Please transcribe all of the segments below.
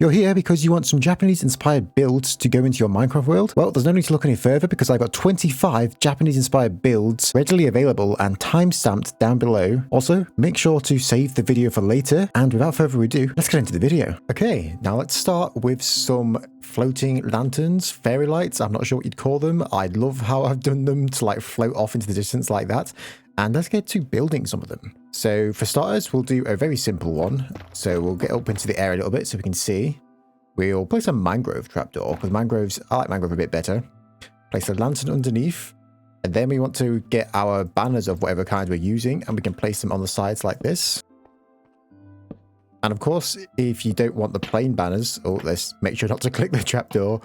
You're here because you want some Japanese-inspired builds to go into your Minecraft world? Well, there's no need to look any further because I've got 25 Japanese-inspired builds readily available and time-stamped down below. Also, make sure to save the video for later, and without further ado, let's get into the video. Okay, now let's start with some floating lanterns, fairy lights, I'm not sure what you'd call them. I love how I've done them to like float off into the distance like that. And let's get to building some of them. So for starters, we'll do a very simple one. So we'll get up into the air a little bit so we can see. We'll place a mangrove trapdoor, because mangroves, I like mangrove a bit better. Place a lantern underneath. And then we want to get our banners of whatever kind we're using, and we can place them on the sides like this. And of course, if you don't want the plain banners, let's make sure not to click the trapdoor.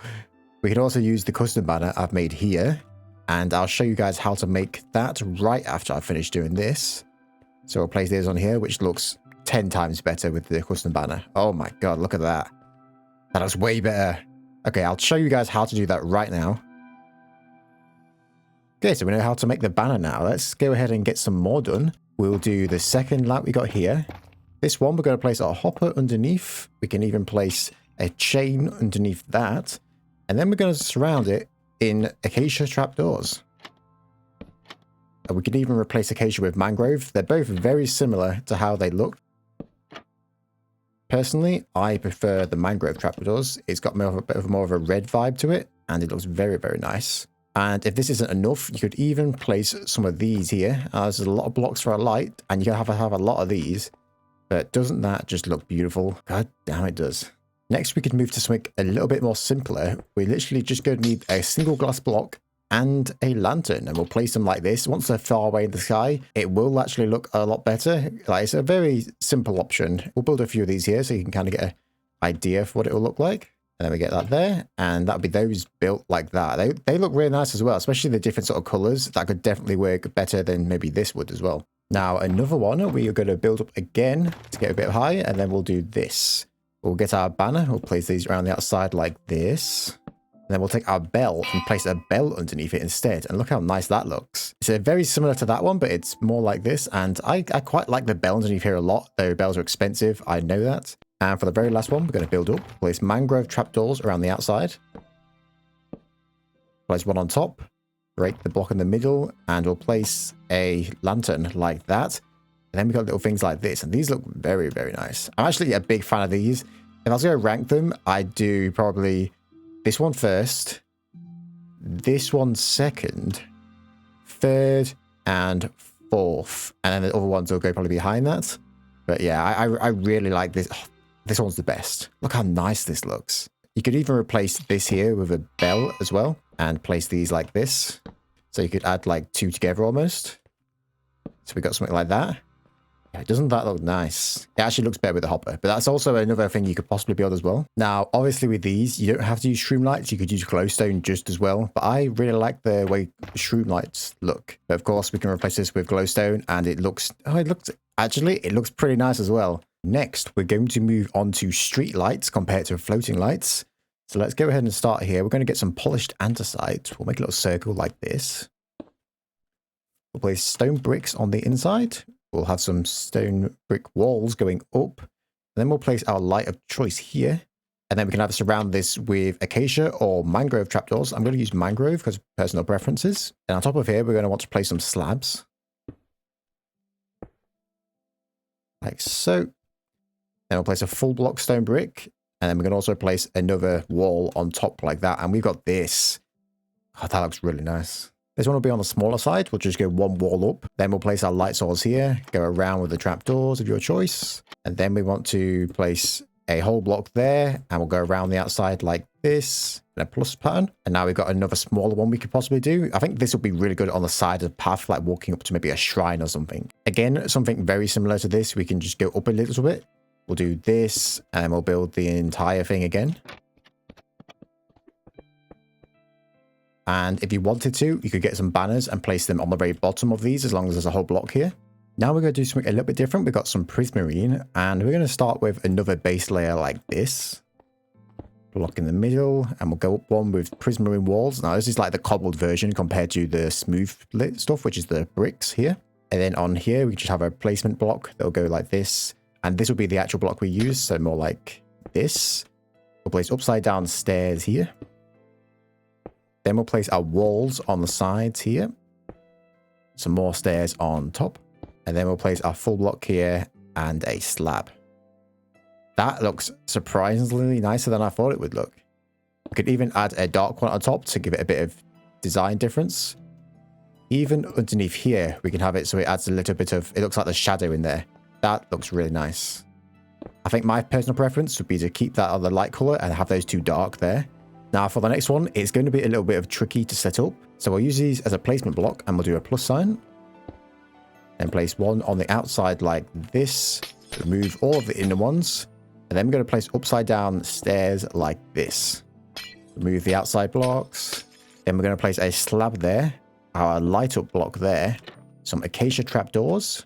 We can also use the custom banner I've made here. And I'll show you guys how to make that right after I finish doing this. So I'll place this on here, which looks 10 times better with the custom banner. Oh my god, look at that. That is way better. Okay, I'll show you guys how to do that right now. Okay, so we know how to make the banner now. Let's go ahead and get some more done. We'll do the second lamp we got here. This one, we're going to place our hopper underneath. We can even place a chain underneath that. And then we're going to surround it in acacia trapdoors. And we can even replace acacia with mangrove. They're both very similar to how they look. Personally, I prefer the mangrove trapdoors. It's got more of a red vibe to it, and it looks very, very nice. And if this isn't enough, you could even place some of these here. There's a lot of blocks for a light, and you have to have a lot of these. But doesn't that just look beautiful? God damn, it does. Next, we could move to something a little bit more simpler. We're literally just going to need a single glass block and a lantern, and we'll place them like this. Once they're far away in the sky, it will actually look a lot better. Like, it's a very simple option. We'll build a few of these here so you can kind of get an idea for what it will look like. And then we get that there, and that'll be those built like that. They look really nice as well, especially the different sort of colors. That could definitely work better than maybe this would as well. Now, another one we are going to build up again to get a bit higher, and then we'll do this. We'll get our banner. We'll place these around the outside like this. And then we'll take our bell and place a bell underneath it instead. And look how nice that looks. It's very similar to that one, but it's more like this. And I quite like the bell underneath here a lot, though bells are expensive. I know that. And for the very last one, we're going to build up. Place mangrove trapdoors around the outside. Place one on top. Break the block in the middle. And we'll place a lantern like that. And then we got little things like this, and these look very, very nice. I'm actually a big fan of these. If I was going to rank them, I'd do probably this one first, this one second, third, and fourth. And then the other ones will go probably behind that. But yeah, I really like this. Oh, this one's the best. Look how nice this looks. You could even replace this here with a bell as well, and place these like this. So you could add like two together almost. So we got something like that. Yeah, doesn't that look nice? It actually looks better with the hopper, but that's also another thing you could possibly build as well. Now, obviously with these, you don't have to use shroom lights. You could use glowstone just as well, but I really like the way shroom lights look. But of course, we can replace this with glowstone, and it looks pretty nice as well. Next, we're going to move on to street lights compared to floating lights. So let's go ahead and start here. We're going to get some polished andesite. We'll make a little circle like this. We'll place stone bricks on the inside. We'll have some stone brick walls going up. And then we'll place our light of choice here. And then we can either surround this with acacia or mangrove trapdoors. I'm going to use mangrove because of personal preferences. And on top of here, we're going to want to place some slabs. Like so. Then we'll place a full block stone brick. And then we can also place another wall on top like that. And we've got this. Oh, that looks really nice. This one will be on the smaller side. We'll just go one wall up. Then we'll place our light source here. Go around with the trapdoors of your choice. And then we want to place a whole block there. And we'll go around the outside like this. In a plus pattern. And now we've got another smaller one we could possibly do. I think this will be really good on the side of the path, like walking up to maybe a shrine or something. Again, something very similar to this. We can just go up a little bit. We'll do this. And we'll build the entire thing again. And if you wanted to, you could get some banners and place them on the very bottom of these, as long as there's a whole block here. Now we're going to do something a little bit different. We've got some prismarine, and we're going to start with another base layer like this. Block in the middle, and we'll go up one with prismarine walls. Now this is like the cobbled version compared to the smooth lit stuff, which is the bricks here. And then on here, we just have a placement block that'll go like this. And this will be the actual block we use, so more like this. We'll place upside down stairs here. Then we'll place our walls on the sides here. Some more stairs on top. And then we'll place our full block here and a slab. That looks surprisingly nicer than I thought it would look. We could even add a dark one on top to give it a bit of design difference. Even underneath here, we can have it so it adds a little bit of, it looks like the shadow in there. That looks really nice. I think my personal preference would be to keep that on the light color and have those two dark there. Now for the next one, it's going to be a little bit of tricky to set up. So we'll use these as a placement block and we'll do a plus sign. Then place one on the outside like this. Remove all of the inner ones. And then we're going to place upside down stairs like this. Remove the outside blocks. Then we're going to place a slab there. Our light up block there. Some acacia trapdoors.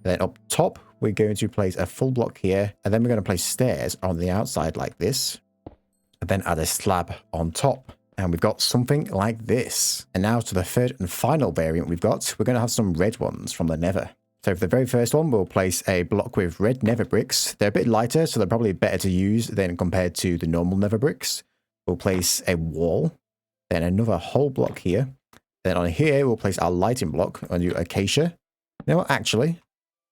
Then up top, we're going to place a full block here. And then we're going to place stairs on the outside like this. And then add a slab on top. And we've got something like this. And now to the third and final variant we've got. We're going to have some red ones from the nether. So for the very first one, we'll place a block with red nether bricks. They're a bit lighter, so they're probably better to use than compared to the normal nether bricks. We'll place a wall. Then another whole block here. Then on here, we'll place our lighting block on your acacia. You know what, actually,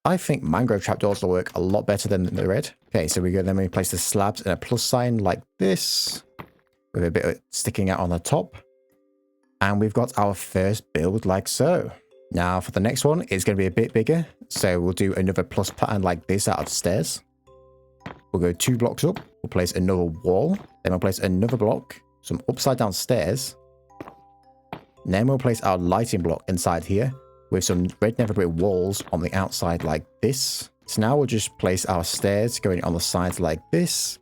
I think mangrove trapdoors will work a lot better than the red. Okay, so then we place the slabs in a plus sign like this. With a bit of sticking out on the top. And we've got our first build like so. Now for the next one, it's going to be a bit bigger. So we'll do another plus pattern like this out of stairs. We'll go 2 blocks up. We'll place another wall. Then we'll place another block. Some upside down stairs. And then we'll place our lighting block inside here. With some red nether brick walls on the outside like this. So now we'll just place our stairs going on the sides like this.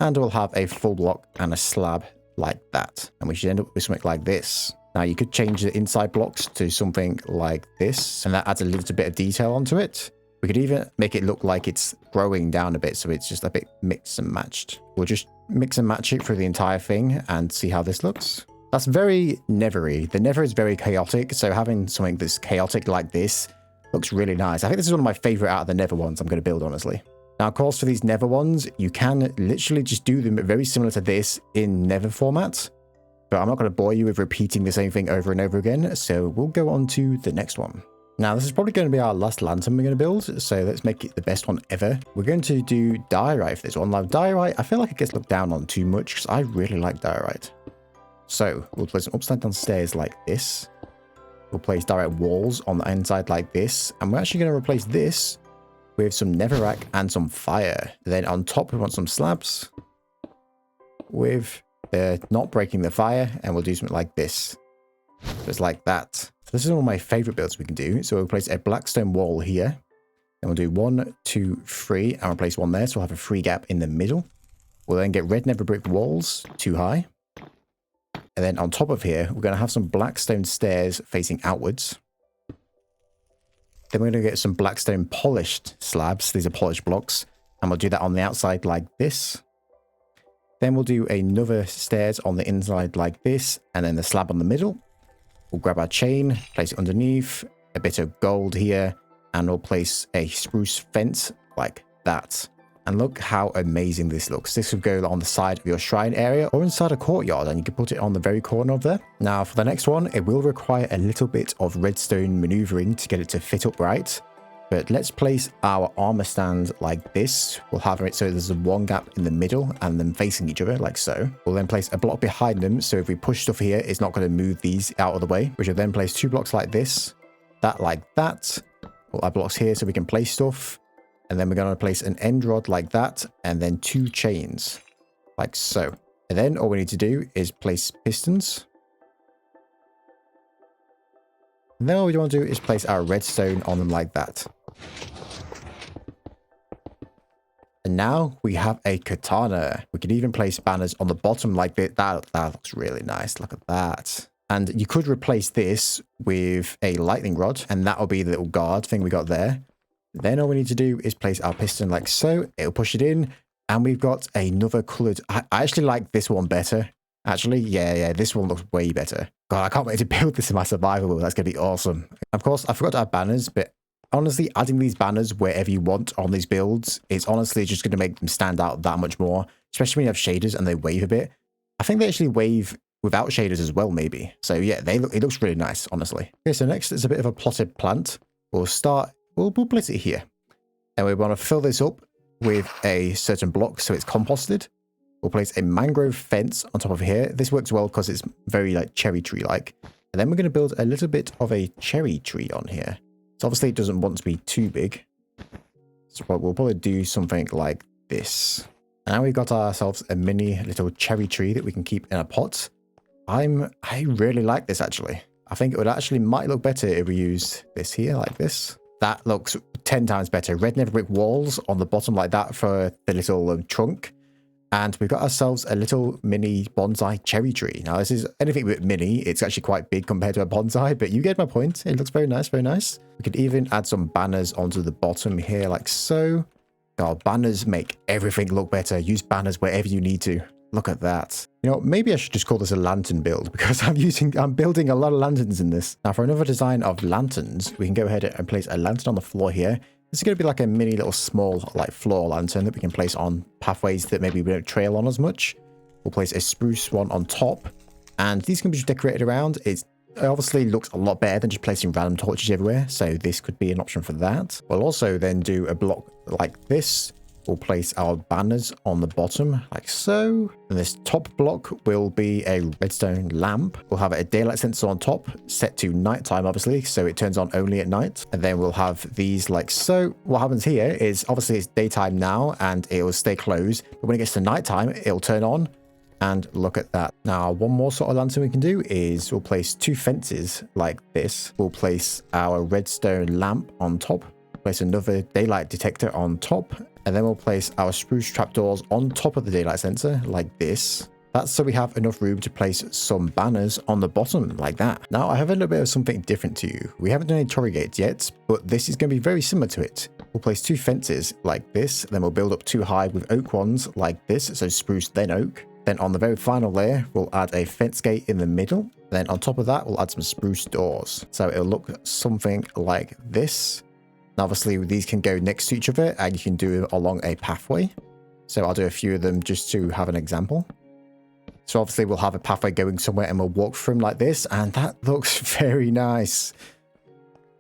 And we'll have a full block and a slab like that. And we should end up with something like this. Now you could change the inside blocks to something like this. And that adds a little bit of detail onto it. We could even make it look like it's growing down a bit. So it's just a bit mixed and matched. We'll just mix and match it through the entire thing and see how this looks. That's very nethery. The nether is very chaotic. So having something that's chaotic like this looks really nice. I think this is one of my favorite out of the nether ones I'm going to build, honestly. Now, of course, for these nether ones, you can literally just do them very similar to this in nether format. But I'm not going to bore you with repeating the same thing over and over again. So we'll go on to the next one. Now, this is probably going to be our last lantern we're going to build. So let's make it the best one ever. We're going to do diorite for this one. Now, diorite, I feel like it gets looked down on too much because I really like diorite. So we'll place an upside down stairs like this. We'll place diorite walls on the inside like this. And we're actually going to replace this with some netherrack and some fire. Then on top, we want some slabs with not breaking the fire, and we'll do something like this. Just like that. So this is one of my favorite builds we can do. So we'll place a blackstone wall here. And we'll do 1, 2, 3, and we'll place one there. So we'll have a free gap in the middle. We'll then get red nether brick walls, 2 high. And then on top of here, we're going to have some blackstone stairs facing outwards. Then we're going to get some blackstone polished slabs. These are polished blocks. And we'll do that on the outside like this. Then we'll do another stairs on the inside like this. And then the slab on the middle. We'll grab our chain, place it underneath. A bit of gold here. And we'll place a spruce fence like that. And look how amazing this looks. This would go on the side of your shrine area or inside a courtyard, and you can put it on the very corner of there. Now for the next one, it will require a little bit of redstone maneuvering to get it to fit up right. But let's place our armor stand like this. We'll have it so there's one gap in the middle and them facing each other like so. We'll then place a block behind them. So if we push stuff here, it's not going to move these out of the way. We should then place 2 blocks like this, that like that. We'll add blocks here so we can place stuff. And then we're going to place an end rod like that, and then 2 chains, like so. And then all we need to do is place pistons. And then all we want to do is place our redstone on them like that. And now we have a katana. We can even place banners on the bottom like this. That looks really nice. Look at that. And you could replace this with a lightning rod, and that will be the little guard thing we got there. Then all we need to do is place our piston like so. It'll push it in. And we've got another coloured... I actually like this one better. Actually, yeah, this one looks way better. God, I can't wait to build this in my survival build. That's going to be awesome. Of course, I forgot to add banners, but honestly, adding these banners wherever you want on these builds is honestly just going to make them stand out that much more, especially when you have shaders and they wave a bit. I think they actually wave without shaders as well, maybe. So yeah, it looks really nice, honestly. Okay, so next is a bit of a plotted plant. We'll place it here. And we want to fill this up with a certain block so it's composted. We'll place a mangrove fence on top of here. This works well because it's very like cherry tree like. And then we're going to build a little bit of a cherry tree on here. So obviously it doesn't want to be too big. So we'll probably do something like this. And now we've got ourselves a mini little cherry tree that we can keep in a pot. I really like this actually. I think it would actually might look better if we use this here like this. That looks 10 times better. Red never brick walls on the bottom like that for the little trunk. And we've got ourselves a little mini bonsai cherry tree. Now this is anything but mini. It's actually quite big compared to a bonsai, but you get my point. It looks very nice, very nice. We could even add some banners onto the bottom here like so. Oh, banners make everything look better. Use banners wherever you need to. Look at that. You know, maybe I should just call this a lantern build because I'm building a lot of lanterns in this. Now for another design of lanterns, we can go ahead and place a lantern on the floor here. This is going to be like a mini little small like floor lantern that we can place on pathways that maybe we don't trail on as much. We'll place a spruce one on top and these can be just decorated around. It obviously looks a lot better than just placing random torches everywhere. So this could be an option for that. We'll also then do a block like this. We'll place our banners on the bottom like so. And this top block will be a redstone lamp. We'll have a daylight sensor on top set to nighttime, obviously, so it turns on only at night. And then we'll have these like so. What happens here is obviously it's daytime now and it will stay closed. But when it gets to nighttime, it'll turn on. And look at that. Now, one more sort of lantern we can do is we'll place two fences like this. We'll place our redstone lamp on top. Place another daylight detector on top. And then we'll place our spruce trapdoors on top of the daylight sensor like this. That's so we have enough room to place some banners on the bottom like that. Now I have a little bit of something different to you. We haven't done any Torii Gates yet, but this is going to be very similar to it. We'll place two fences like this. Then we'll build up two high with oak ones like this. So spruce then oak. Then on the very final layer, we'll add a fence gate in the middle. Then on top of that, we'll add some spruce doors. So it'll look something like this. Obviously, these can go next to each other and you can do it along a pathway. So I'll do a few of them just to have an example. So obviously, we'll have a pathway going somewhere and we'll walk through them like this. And that looks very nice.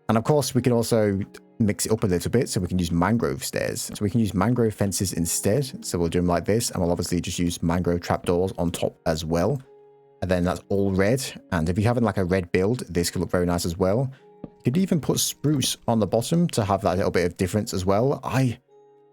And of course, we can also mix it up a little bit so we can use mangrove stairs. So we can use mangrove fences instead. So we'll do them like this. And we'll obviously just use mangrove trapdoors on top as well. And then that's all red. And if you're having like a red build, this could look very nice as well. You could even put spruce on the bottom to have that little bit of difference as well. I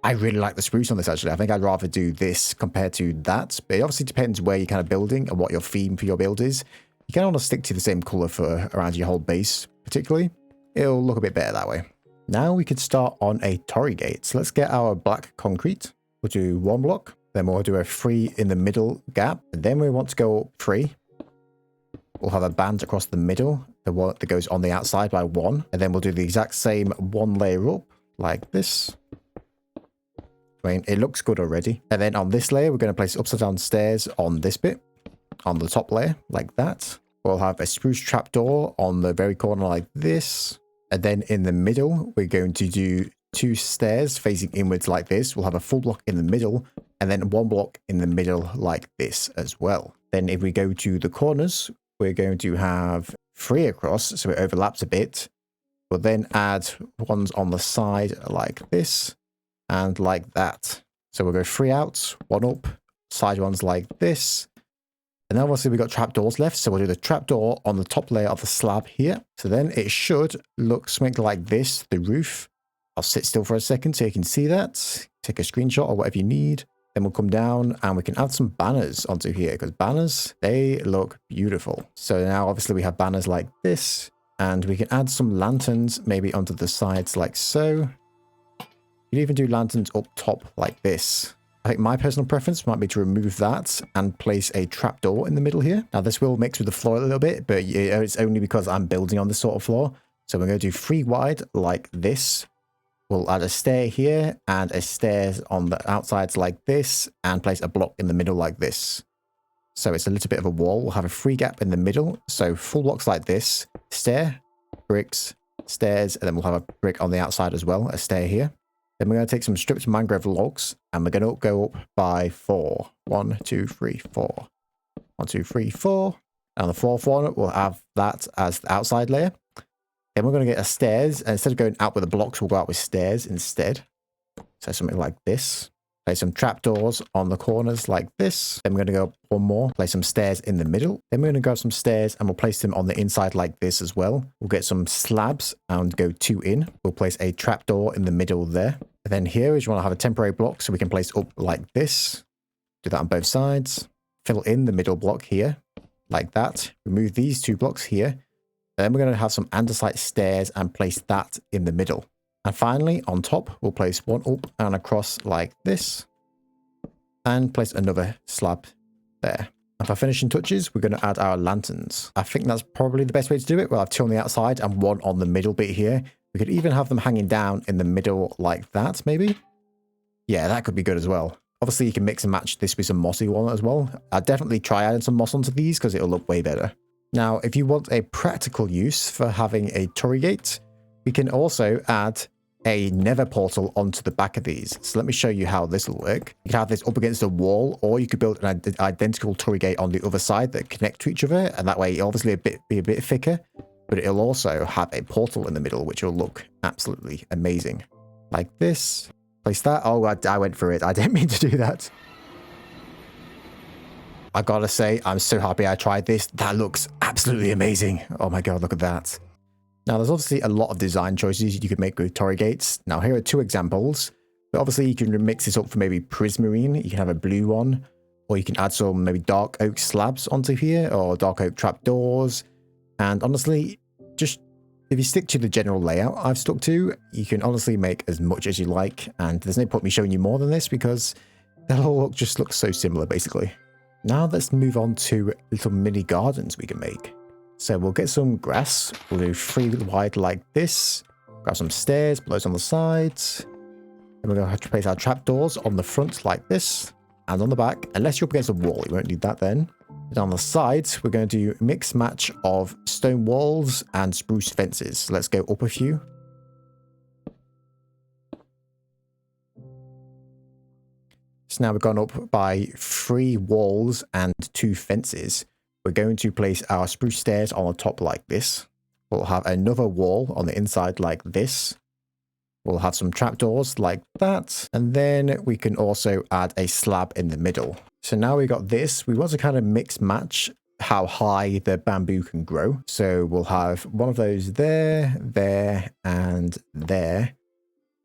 really like the spruce on this actually. I think I'd rather do this compared to that. But it obviously depends where you're kind of building and what your theme for your build is. You kind of want to stick to the same color for around your whole base particularly. It'll look a bit better that way. Now we could start on a Torii Gate. So let's get our black concrete. We'll do one block. Then we'll do a 3 in the middle gap. And then we want to go up 3. We'll have a band across the middle, the one that goes on the outside by 1. And then we'll do the exact same 1 layer up like this. I mean, it looks good already. And then on this layer, we're going to place upside down stairs on this bit, on the top layer like that. We'll have a spruce trapdoor on the very corner like this. And then in the middle, we're going to do 2 stairs facing inwards like this. We'll have a full block in the middle and then 1 block in the middle like this as well. Then if we go to the corners, we're going to have 3 across, so it overlaps a bit. We'll then add ones on the side like this and like that. So we'll go 3 out, 1 up, side ones like this. And then obviously we've got trapdoors left, so we'll do the trapdoor on the top layer of the slab here. So then it should look something like this, the roof. I'll sit still for a second so you can see that. Take a screenshot or whatever you need. Then we'll come down and we can add some banners onto here because banners, they look beautiful. So now obviously we have banners like this and we can add some lanterns maybe onto the sides like so. You can even do lanterns up top like this. I think my personal preference might be to remove that and place a trapdoor in the middle here. Now this will mix with the floor a little bit, but it's only because I'm building on this sort of floor. So we're going to do 3 wide like this. We'll add a stair here and a stairs on the outsides like this and place a block in the middle like this. So it's a little bit of a wall. We'll have a 3 gap in the middle. So full blocks like this, stair, bricks, stairs, and then we'll have a brick on the outside as well, a stair here. Then we're going to take some stripped mangrove logs, and we're going to go up by 4. 1, 2, 3, 4. 1, 2, 3, 4. And the fourth one, we'll have that as the outside layer. Then we're going to get a stairs, and instead of going out with the blocks, we'll go out with stairs instead. So something like this. Place some trapdoors on the corners like this. Then we're going to go one more, place some stairs in the middle. Then we're going to grab some stairs and we'll place them on the inside like this as well. We'll get some slabs and go 2 in. We'll place a trapdoor in the middle there. And then here is you want to have a temporary block so we can place up like this. Do that on both sides. Fill in the middle block here like that. Remove these 2 blocks here. Then we're going to have some andesite stairs and place that in the middle. And finally, on top, we'll place one up and across like this. And place another slab there. And for finishing touches, we're going to add our lanterns. I think that's probably the best way to do it. We'll have 2 on the outside and 1 on the middle bit here. We could even have them hanging down in the middle like that, maybe. Yeah, that could be good as well. Obviously, you can mix and match this with some mossy one as well. I'd definitely try adding some moss onto these because it'll look way better. Now, if you want a practical use for having a Torii Gate, we can also add a nether portal onto the back of these. So let me show you how this will work. You can have this up against a wall, or you could build an identical Torii Gate on the other side that connect to each other, and that way it'll obviously be a bit thicker, but it'll also have a portal in the middle, which will look absolutely amazing. Like this. Place that. Oh, I went for it. I didn't mean to do that. I gotta say, I'm so happy I tried this. That looks absolutely amazing. Oh my god, look at that. Now, there's obviously a lot of design choices you could make with Torii Gates. Now, here are 2 examples. But obviously, you can mix this up for maybe prismarine. You can have a blue one. Or you can add some maybe dark oak slabs onto here. Or dark oak trapdoors. And honestly, just if you stick to the general layout I've stuck to, you can honestly make as much as you like. And there's no point me showing you more than this because they'll all just look so similar, basically. Now, let's move on to little mini gardens we can make. So we'll get some grass. We'll do 3 wide like this. Grab some stairs, blows on the sides. Then we're going to have to place our trapdoors on the front like this. And on the back, unless you're up against a wall, you won't need that then. And on the sides, we're going to do a mix match of stone walls and spruce fences. So let's go up a few. So now we've gone up by 3 walls and 2 fences. We're going to place our spruce stairs on the top like this. We'll have another wall on the inside like this. We'll have some trapdoors like that. And then we can also add a slab in the middle. So now we got this. We want to kind of mix match how high the bamboo can grow. So we'll have one of those there, there, and there.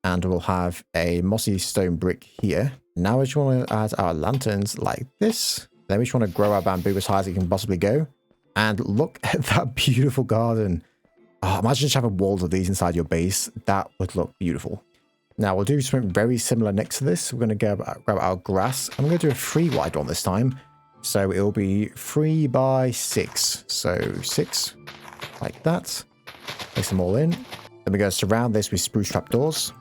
And we'll have a mossy stone brick here. Now we just want to add our lanterns like this. Then we just want to grow our bamboo as high as it can possibly go. And look at that beautiful garden. Oh, imagine just having walls of these inside your base. That would look beautiful. Now we'll do something very similar next to this. We're going to grab our grass. I'm going to do a 3 wide one this time. So it'll be 3 by 6. So 6 like that. Place them all in. Then we're going to surround this with spruce trapdoors.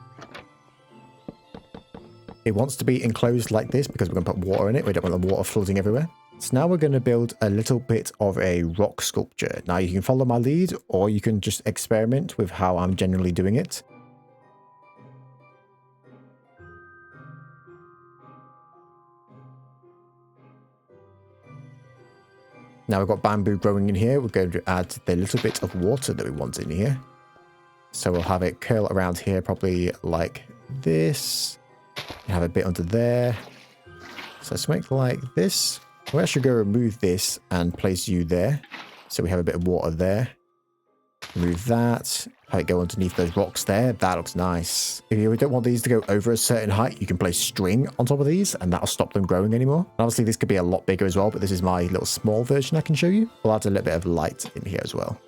It wants to be enclosed like this because we're going to put water in it. We don't want the water flooding everywhere. So now we're going to build a little bit of a rock sculpture. Now you can follow my lead or you can just experiment with how I'm generally doing it. Now we've got bamboo growing in here. We're going to add the little bit of water that we want in here. So we'll have it curl around here probably like this. Have a bit under there. So something like this. We'll actually go remove this and place you there. So we have a bit of water there. Remove that. Have it go underneath those rocks there. That looks nice. If you don't want these to go over a certain height, you can place string on top of these and that'll stop them growing anymore. And obviously this could be a lot bigger as well, but this is my little small version I can show you. We'll add a little bit of light in here as well.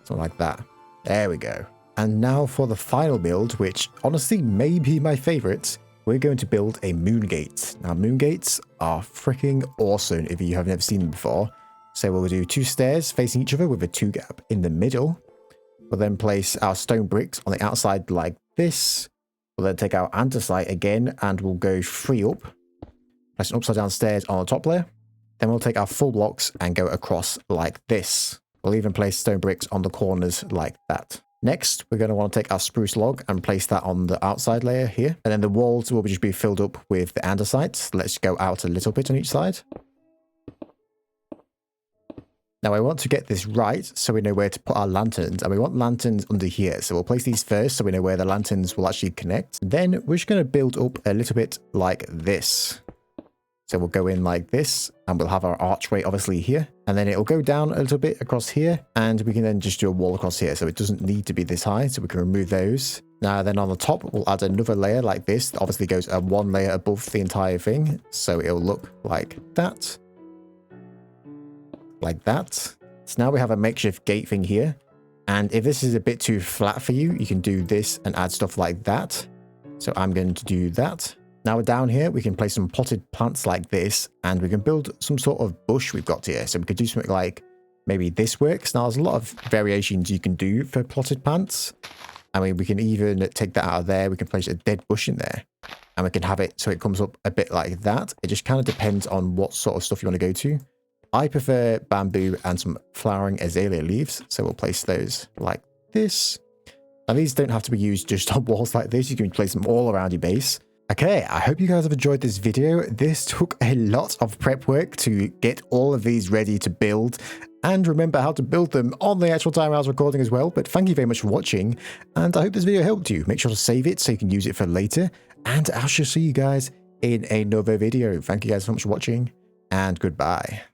Something like that. There we go. And now for the final build, which honestly may be my favorite, we're going to build a moon gate. Now moon gates are freaking awesome if you have never seen them before. So we'll do 2 stairs facing each other with a 2 gap in the middle. We'll then place our stone bricks on the outside like this. We'll then take our andesite again and we'll go 3 up. Place an upside down stairs on the top layer. Then we'll take our full blocks and go across like this. We'll even place stone bricks on the corners like that. Next, we're going to want to take our spruce log and place that on the outside layer here. And then the walls will just be filled up with the andesite. Let's go out a little bit on each side. Now I want to get this right so we know where to put our lanterns, and we want lanterns under here. So we'll place these first so we know where the lanterns will actually connect. Then we're just going to build up a little bit like this. So we'll go in like this, and we'll have our archway obviously here. And then it'll go down a little bit across here, and we can then just do a wall across here. So it doesn't need to be this high, so we can remove those. Now then on the top, we'll add another layer like this. That obviously goes one layer above the entire thing. So it'll look like that. Like that. So now we have a makeshift gate thing here. And if this is a bit too flat for you, you can do this and add stuff like that. So I'm going to do that. Now we're down here, we can place some potted plants like this, and we can build some sort of bush we've got here. So we could do something like maybe this works. Now there's a lot of variations you can do for potted plants. I mean, we can even take that out of there. We can place a dead bush in there, and we can have it so it comes up a bit like that. It just kind of depends on what sort of stuff you want to go to. I prefer bamboo and some flowering azalea leaves, so we'll place those like this. Now these don't have to be used just on walls like this. You can place them all around your base. Okay, I hope you guys have enjoyed this video. This took a lot of prep work to get all of these ready to build and remember how to build them on the actual time I was recording as well. But thank you very much for watching, and I hope this video helped you. Make sure to save it so you can use it for later, and I shall see you guys in another video. Thank you guys so much for watching, and goodbye.